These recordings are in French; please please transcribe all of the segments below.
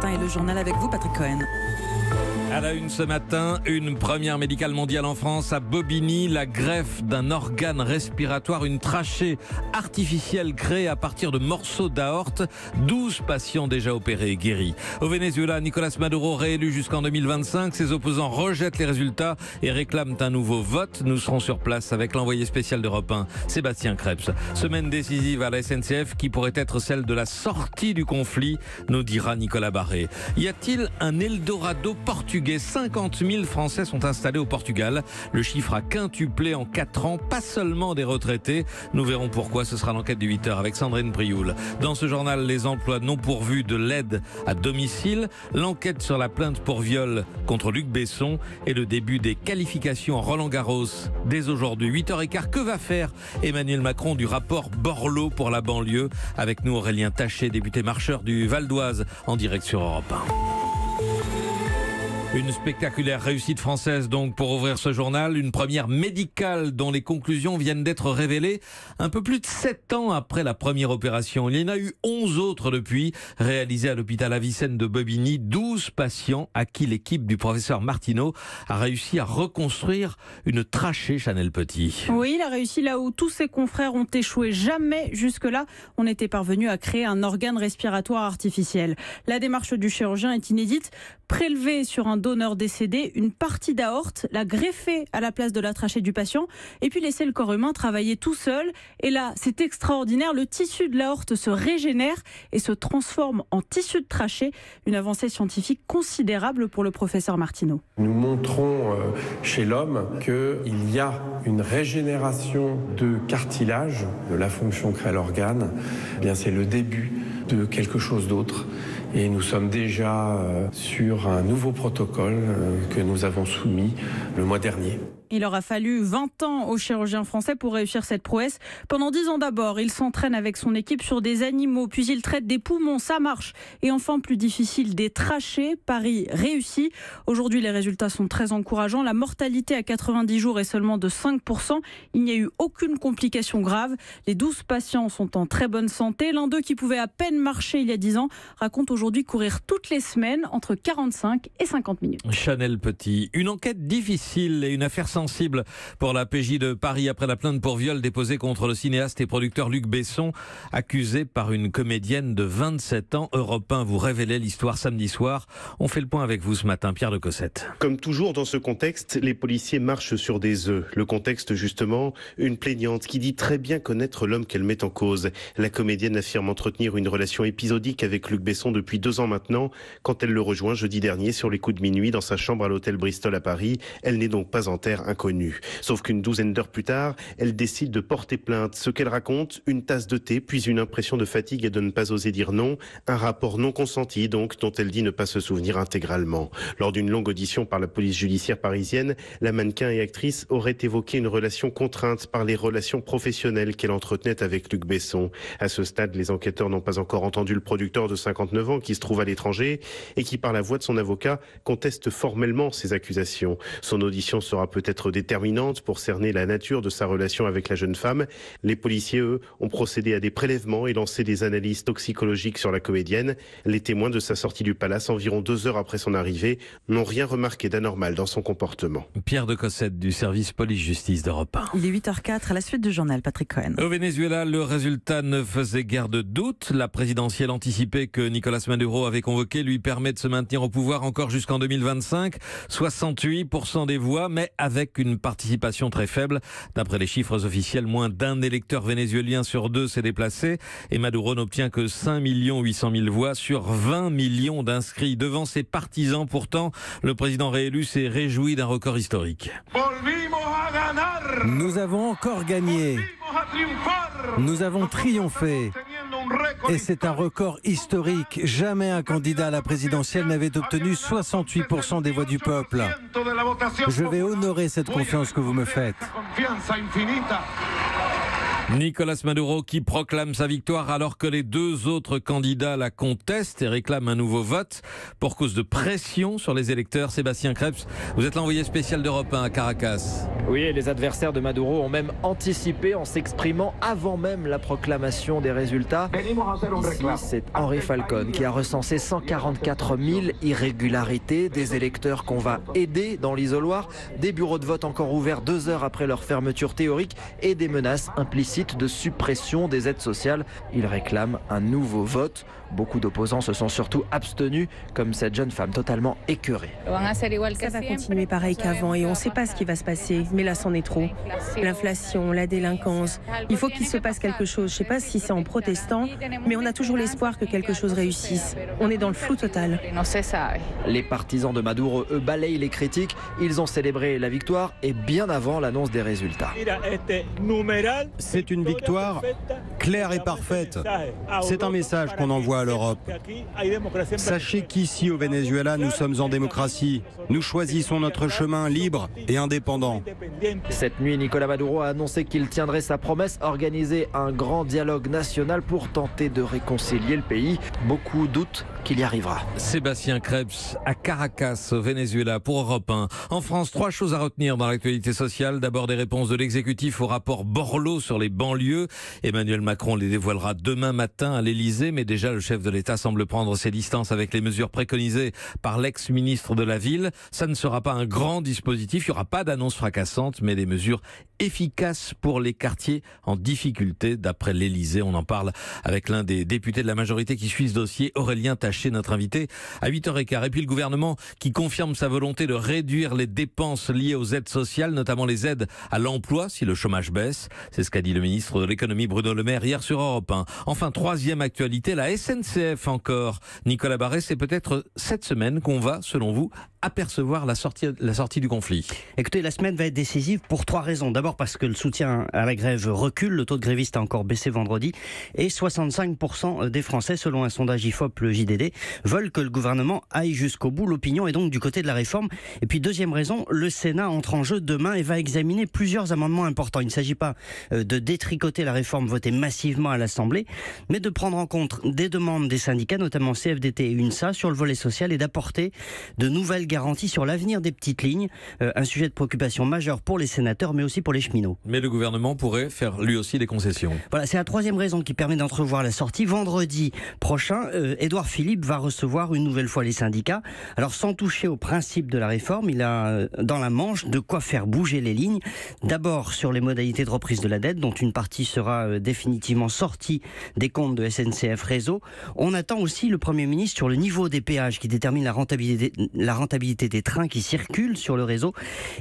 matin et le journal avec vous, Patrick Cohen. À la une ce matin, une première médicale mondiale en France à Bobigny, la greffe d'un organe respiratoire, une trachée artificielle créée à partir de morceaux d'aorte. 12 patients déjà opérés et guéris. Au Venezuela, Nicolás Maduro réélu jusqu'en 2025. Ses opposants rejettent les résultats et réclament un nouveau vote. Nous serons sur place avec l'envoyé spécial d'Europe 1, Sébastien Krebs. Semaine décisive à la SNCF qui pourrait être celle de la sortie du conflit, nous dira Nicolas Barré. Y a-t-il un Eldorado portugais? 50 000 Français sont installés au Portugal. Le chiffre a quintuplé en 4 ans, pas seulement des retraités. Nous verrons pourquoi, ce sera l'enquête du 8h avec Sandrine Prioul. Dans ce journal, les emplois non pourvus de l'aide à domicile, l'enquête sur la plainte pour viol contre Luc Besson et le début des qualifications Roland-Garros dès aujourd'hui. 8h15, que va faire Emmanuel Macron du rapport Borloo pour la banlieue? Avec nous Aurélien Taché, député marcheur du Val d'Oise, en direct sur Europe 1. Une spectaculaire réussite française donc pour ouvrir ce journal, une première médicale dont les conclusions viennent d'être révélées un peu plus de 7 ans après la première opération. Il y en a eu 11 autres depuis, réalisées à l'hôpital Avicenne de Bobigny, 12 patients à qui l'équipe du professeur Martineau a réussi à reconstruire une trachée, Chanel Petit. Oui, il a réussi là où tous ses confrères ont échoué. Jamais jusque-là on était parvenu à créer un organe respiratoire artificiel. La démarche du chirurgien est inédite. Prélever sur un donneur décédé une partie d'aorte, la greffer à la place de la trachée du patient et puis laisser le corps humain travailler tout seul. Et là, c'est extraordinaire, le tissu de l'aorte se régénère et se transforme en tissu de trachée. Une avancée scientifique considérable pour le professeur Martineau. Nous montrons chez l'homme qu'il y a une régénération de cartilage, de la fonction qu'a l'organe. Eh bien, c'est le début de quelque chose d'autre. Et nous sommes déjà sur un nouveau protocole que nous avons soumis le mois dernier. Il aura fallu 20 ans aux chirurgiens français pour réussir cette prouesse. Pendant 10 ans d'abord, il s'entraîne avec son équipe sur des animaux, puis il traite des poumons, ça marche. Et enfin, plus difficile, des trachées, pari réussi. Aujourd'hui, les résultats sont très encourageants. La mortalité à 90 jours est seulement de 5%. Il n'y a eu aucune complication grave. Les 12 patients sont en très bonne santé. L'un d'eux, qui pouvait à peine marcher il y a 10 ans, raconte aujourd'hui courir toutes les semaines entre 45 et 50 minutes. Chanel Petit, une enquête difficile et une affaire sensible pour la PJ de Paris après la plainte pour viol déposée contre le cinéaste et producteur Luc Besson, accusé par une comédienne de 27 ans. Europe 1 vous révélait l'histoire samedi soir. On fait le point avec vous ce matin, Pierre de Cossette. Comme toujours dans ce contexte, les policiers marchent sur des œufs. Le contexte justement, une plaignante qui dit très bien connaître l'homme qu'elle met en cause. La comédienne affirme entretenir une relation épisodique avec Luc Besson depuis 2 ans maintenant. Quand elle le rejoint jeudi dernier sur les coups de minuit dans sa chambre à l'hôtel Bristol à Paris, elle n'est donc pas en terre inconnue. Sauf qu'une douzaine d'heures plus tard, elle décide de porter plainte. Ce qu'elle raconte, une tasse de thé, puis une impression de fatigue et de ne pas oser dire non. Un rapport non consenti donc, dont elle dit ne pas se souvenir intégralement. Lors d'une longue audition par la police judiciaire parisienne, la mannequin et actrice aurait évoqué une relation contrainte par les relations professionnelles qu'elle entretenait avec Luc Besson. À ce stade, les enquêteurs n'ont pas encore entendu le producteur de 59 ans qui se trouve à l'étranger et qui, par la voix de son avocat, conteste formellement ces accusations. Son audition sera peut-être déterminante pour cerner la nature de sa relation avec la jeune femme. Les policiers, eux, ont procédé à des prélèvements et lancé des analyses toxicologiques sur la comédienne. Les témoins de sa sortie du palace, environ 2 heures après son arrivée, n'ont rien remarqué d'anormal dans son comportement. Pierre de Cossette du service police-justice d'Europe 1. Il est 8h04 à la suite du journal, Patrick Cohen. Au Venezuela, le résultat ne faisait guère de doute. La présidentielle anticipée que Nicolás Maduro avait convoquée lui permet de se maintenir au pouvoir encore jusqu'en 2025. 68% des voix, mais avec une participation très faible. D'après les chiffres officiels, moins d'1 électeur vénézuélien sur 2 s'est déplacé et Maduro n'obtient que 5 800 000 voix sur 20 millions d'inscrits. Devant ses partisans, pourtant, le président réélu s'est réjoui d'un record historique. Nous avons encore gagné. Nous avons triomphé. Et c'est un record historique. Jamais un candidat à la présidentielle n'avait obtenu 68% des voix du peuple. Je vais honorer cette confiance que vous me faites. Nicolás Maduro qui proclame sa victoire alors que les deux autres candidats la contestent et réclament un nouveau vote pour cause de pression sur les électeurs. Sébastien Krebs, vous êtes l'envoyé spécial d'Europe 1 à Caracas. Oui, et les adversaires de Maduro ont même anticipé en s'exprimant avant même la proclamation des résultats. Ici, c'est Henri Falcon qui a recensé 144 000 irrégularités, des électeurs qu'on va aider dans l'isoloir, des bureaux de vote encore ouverts 2 heures après leur fermeture théorique et des menaces implicites de suppression des aides sociales. Il réclame un nouveau vote. Beaucoup d'opposants se sont surtout abstenus, comme cette jeune femme totalement écœurée. Ça va continuer pareil qu'avant et on ne sait pas ce qui va se passer, mais là c'en est trop. L'inflation, la délinquance, il faut qu'il se passe quelque chose. Je ne sais pas si c'est en protestant, mais on a toujours l'espoir que quelque chose réussisse. On est dans le flou total. Les partisans de Maduro, eux, balayent les critiques. Ils ont célébré la victoire et bien avant l'annonce des résultats. C'est une victoire claire et parfaite. C'est un message qu'on envoie à l'Europe. Sachez qu'ici au Venezuela, nous sommes en démocratie. Nous choisissons notre chemin libre et indépendant. Cette nuit, Nicolás Maduro a annoncé qu'il tiendrait sa promesse, organiser un grand dialogue national pour tenter de réconcilier le pays. Beaucoup doutent qu'il y arrivera. Sébastien Krebs à Caracas, au Venezuela, pour Europe 1. En France, 3 choses à retenir dans l'actualité sociale. D'abord, des réponses de l'exécutif au rapport Borloo sur les banlieues. Emmanuel Macron les dévoilera demain matin à l'Elysée, mais déjà le chef de l'État semble prendre ses distances avec les mesures préconisées par l'ex-ministre de la Ville. Ça ne sera pas un grand dispositif, il n'y aura pas d'annonce fracassante, mais des mesures efficaces pour les quartiers en difficulté, d'après l'Elysée. On en parle avec l'un des députés de la majorité qui suit ce dossier, Aurélien Taché, notre invité, à 8h15. Et puis le gouvernement qui confirme sa volonté de réduire les dépenses liées aux aides sociales, notamment les aides à l'emploi si le chômage baisse. C'est ce qu'a dit le ministre de l'économie Bruno Le Maire hier sur Europe 1. Enfin, troisième actualité, la SNCF encore. Nicolas Barré, c'est peut-être cette semaine qu'on va, selon vous, apercevoir la sortie du conflit. Écoutez, la semaine va être décisive pour 3 raisons. D'abord parce que le soutien à la grève recule, le taux de grévistes a encore baissé vendredi et 65% des Français, selon un sondage IFOP, le JDD, veulent que le gouvernement aille jusqu'au bout. L'opinion est donc du côté de la réforme. Et puis deuxième raison, le Sénat entre en jeu demain et va examiner plusieurs amendements importants. Il ne s'agit pas de détricoter la réforme votée massivement à l'Assemblée, mais de prendre en compte des demandes des syndicats, notamment CFDT et UNSA, sur le volet social et d'apporter de nouvelles garanties sur l'avenir des petites lignes. Un sujet de préoccupation majeur pour les sénateurs, mais aussi pour les cheminots. Mais le gouvernement pourrait faire lui aussi des concessions. Voilà, c'est la troisième raison qui permet d'entrevoir la sortie. Vendredi prochain, Édouard Philippe va recevoir une nouvelle fois les syndicats. Alors sans toucher au principe de la réforme, il a dans la manche de quoi faire bouger les lignes. D'abord sur les modalités de reprise de la dette, dont une partie sera définitivement sortie des comptes de SNCF Réseau. On attend aussi le Premier ministre sur le niveau des péages qui détermine la rentabilité des trains qui circulent sur le réseau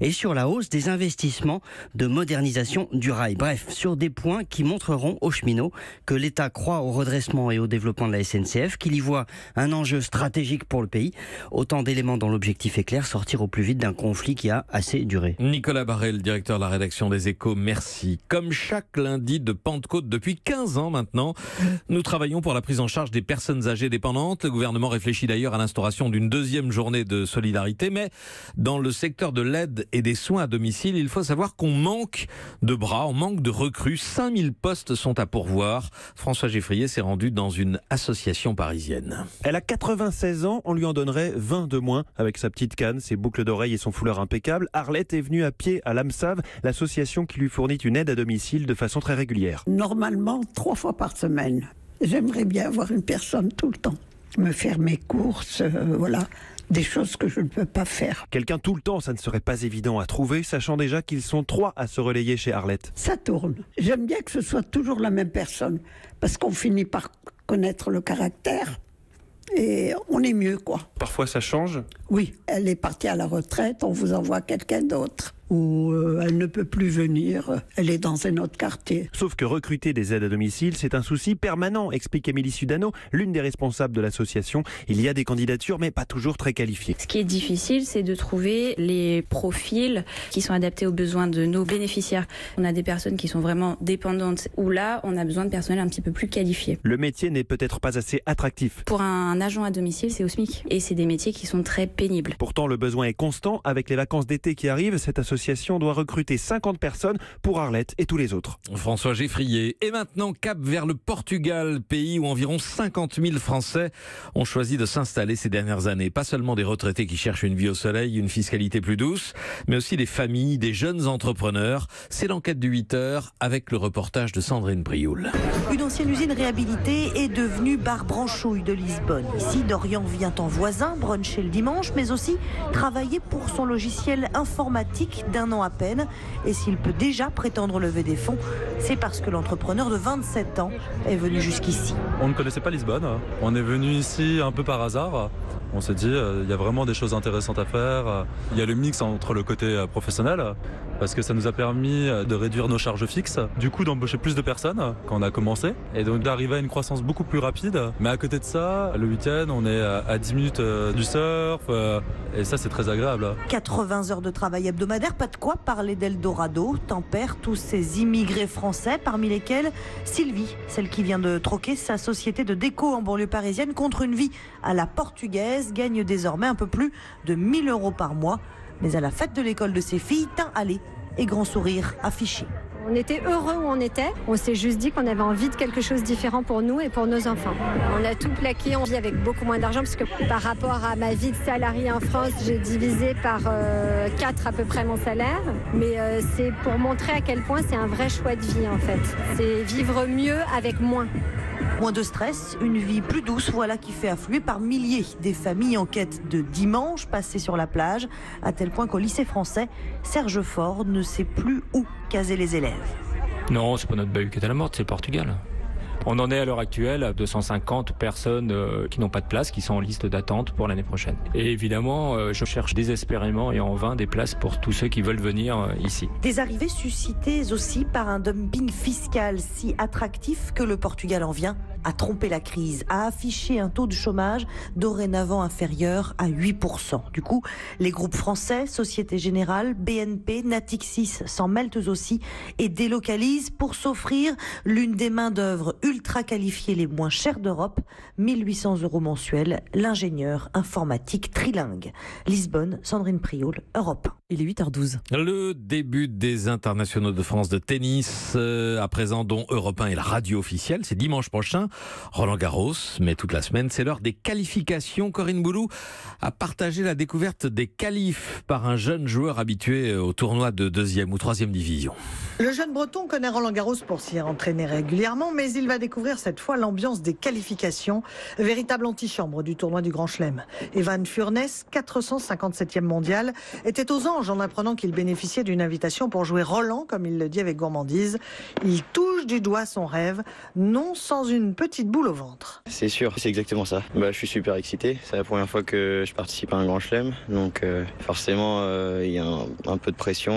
et sur la hausse des investissements de modernisation du rail. Bref, sur des points qui montreront aux cheminots que l'État croit au redressement et au développement de la SNCF, qu'il y voit un enjeu stratégique pour le pays. Autant d'éléments dont l'objectif est clair, sortir au plus vite d'un conflit qui a assez duré. Nicolas Barré, le directeur de la rédaction des Échos, merci. Comme chaque lundi de Pentecôte depuis 15 ans maintenant, nous travaillons pour la prise en charge des personnes âgées dépendantes. Le gouvernement réfléchit d'ailleurs à l'instauration d'une deuxième journée de solidarité, mais dans le secteur de l'aide et des soins à domicile, il faut savoir qu'on manque de bras, on manque de recrues. 5000 postes sont à pourvoir. François Geffrier s'est rendu dans une association parisienne. Elle a 96 ans, on lui en donnerait 20 de moins. Avec sa petite canne, ses boucles d'oreilles et son foulard impeccable, Arlette est venue à pied à l'AMSAV, l'association qui lui fournit une aide à domicile de façon très régulière. Normalement, 3 fois par semaine. J'aimerais bien avoir une personne tout le temps. Me faire mes courses, voilà. Des choses que je ne peux pas faire. Quelqu'un tout le temps, ça ne serait pas évident à trouver, sachant déjà qu'ils sont 3 à se relayer chez Arlette. Ça tourne. J'aime bien que ce soit toujours la même personne, parce qu'on finit par connaître le caractère et on est mieux, quoi. Parfois ça change ? Oui, elle est partie à la retraite, on vous envoie quelqu'un d'autre. Ou elle ne peut plus venir, elle est dans un autre quartier. Sauf que recruter des aides à domicile, c'est un souci permanent, explique Émilie Sudano, l'une des responsables de l'association. Il y a des candidatures, mais pas toujours très qualifiées. Ce qui est difficile, c'est de trouver les profils qui sont adaptés aux besoins de nos bénéficiaires. On a des personnes qui sont vraiment dépendantes, où là, on a besoin de personnel un petit peu plus qualifié. Le métier n'est peut-être pas assez attractif. Pour un agent à domicile, c'est au SMIC. Et c'est des métiers qui sont très pénibles. Pourtant, le besoin est constant. Avec les vacances d'été qui arrivent, cette association l'association doit recruter 50 personnes pour Arlette et tous les autres. François Geffrier. Et maintenant, cap vers le Portugal, pays où environ 50 000 Français ont choisi de s'installer ces dernières années. Pas seulement des retraités qui cherchent une vie au soleil, une fiscalité plus douce, mais aussi des familles, des jeunes entrepreneurs. C'est l'enquête du 8h avec le reportage de Sandrine Brioul. Une ancienne usine réhabilitée est devenue bar branchouille de Lisbonne. Ici, Dorian vient en voisin, bruncher le dimanche, mais aussi travailler pour son logiciel informatique d'1 an à peine. Et s'il peut déjà prétendre lever des fonds, c'est parce que l'entrepreneur de 27 ans est venu jusqu'ici. On ne connaissait pas Lisbonne. On est venu ici un peu par hasard. On s'est dit, il y a vraiment des choses intéressantes à faire. Il y a le mix entre le côté professionnel, parce que ça nous a permis de réduire nos charges fixes, du coup d'embaucher plus de personnes quand on a commencé, et donc d'arriver à une croissance beaucoup plus rapide. Mais à côté de ça, le week-end, on est à 10 minutes du surf, et ça c'est très agréable. 80 heures de travail hebdomadaire, pas de quoi parler d'Eldorado, tempèrent tous ces immigrés français, parmi lesquels Sylvie, celle qui vient de troquer sa société de déco en banlieue parisienne contre une vie à la portugaise, gagne désormais un peu plus de 1 000 € par mois. Mais à la fête de l'école de ses filles, teint allé et grand sourire affiché. On était heureux où on était. On s'est juste dit qu'on avait envie de quelque chose de différent pour nous et pour nos enfants. On a tout plaqué, on vit avec beaucoup moins d'argent parce que par rapport à ma vie de salarié en France, j'ai divisé par 4 à peu près mon salaire. Mais c'est pour montrer à quel point c'est un vrai choix de vie en fait. C'est vivre mieux avec moins. Moins de stress, une vie plus douce, voilà qui fait affluer par milliers des familles en quête de dimanche passés sur la plage, à tel point qu'au lycée français, Serge Ford ne sait plus où caser les élèves. Non, c'est pas notre bahut qui est à la mort, c'est le Portugal. On en est à l'heure actuelle à 250 personnes qui n'ont pas de place, qui sont en liste d'attente pour l'année prochaine. Et évidemment, je cherche désespérément et en vain des places pour tous ceux qui veulent venir ici. Des arrivées suscitées aussi par un dumping fiscal si attractif que le Portugal en vient à tromper la crise, à afficher un taux de chômage dorénavant inférieur à 8%. Du coup, les groupes français, Société Générale, BNP, Natixis s'en mêlent aussi et délocalisent pour s'offrir l'une des main-d'œuvre ultra qualifiées les moins chères d'Europe, 1 800 € mensuels, l'ingénieur informatique trilingue. Lisbonne, Sandrine Prioul, Europe 1. Il est 8h12. Le début des internationaux de France de tennis, à présent dont Europe 1 est la radio officielle, c'est dimanche prochain. Roland Garros, mais toute la semaine, c'est l'heure des qualifications. Corinne Boulou a partagé la découverte des qualifs par un jeune joueur habitué au tournoi de 2e ou 3e division. Le jeune breton connaît Roland Garros pour s'y entraîner régulièrement, mais il va découvrir cette fois l'ambiance des qualifications, véritable antichambre du tournoi du Grand Chelem. Evan Furness, 457e mondial, était aux anges en apprenant qu'il bénéficiait d'une invitation pour jouer Roland, comme il le dit avec gourmandise. Il touche du doigt son rêve, non sans une petite boule au ventre. C'est sûr, c'est exactement ça. Je suis super excité. C'est la première fois que je participe à un Grand Chelem, donc forcément il y a un peu de pression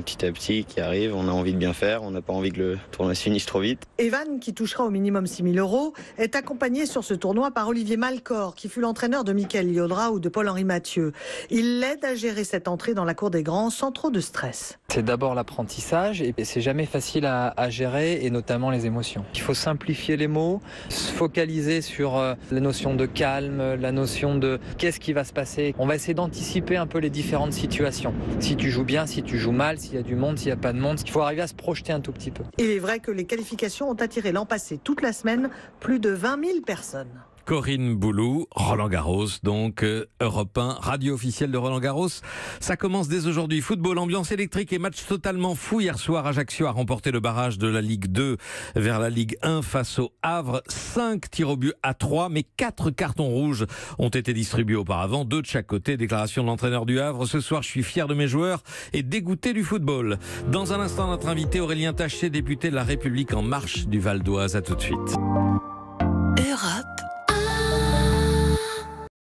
petit à petit qui arrive. On a envie de bien faire, on n'a pas envie que le tournoi se finisse trop vite. Evan, qui touchera au minimum 6 000 €, est accompagné sur ce tournoi par Olivier Malcor, qui fut l'entraîneur de Mickaël Liodra ou de Paul-Henri Mathieu. Il l'aide à gérer cette entrée dans la cour des grands sans trop de stress. C'est d'abord l'apprentissage et c'est jamais facile à gérer, et notamment les émotions. Il faut simplifier les mots, se focaliser sur la notion de calme, la notion de qu'est-ce qui va se passer. On va essayer d'anticiper un peu les différentes situations. Si tu joues bien, si tu joues mal, s'il y a du monde, s'il n'y a pas de monde. Il faut arriver à se projeter un tout petit peu. Il est vrai que les qualifications ont attiré l'an passé toute la semaine plus de 20 000 personnes. Corinne Boulou, Roland Garros, donc Europe 1, radio officielle de Roland Garros. Ça commence dès aujourd'hui. Football, ambiance électrique et match totalement fou. Hier soir, Ajaccio a remporté le barrage de la Ligue 2 vers la Ligue 1 face au Havre. 5 tirs au but à 3, mais 4 cartons rouges ont été distribués auparavant, 2 de chaque côté. Déclaration de l'entraîneur du Havre. Ce soir, je suis fier de mes joueurs et dégoûté du football. Dans un instant, notre invité Aurélien Taché, député de La République En Marche du Val d'Oise. À tout de suite.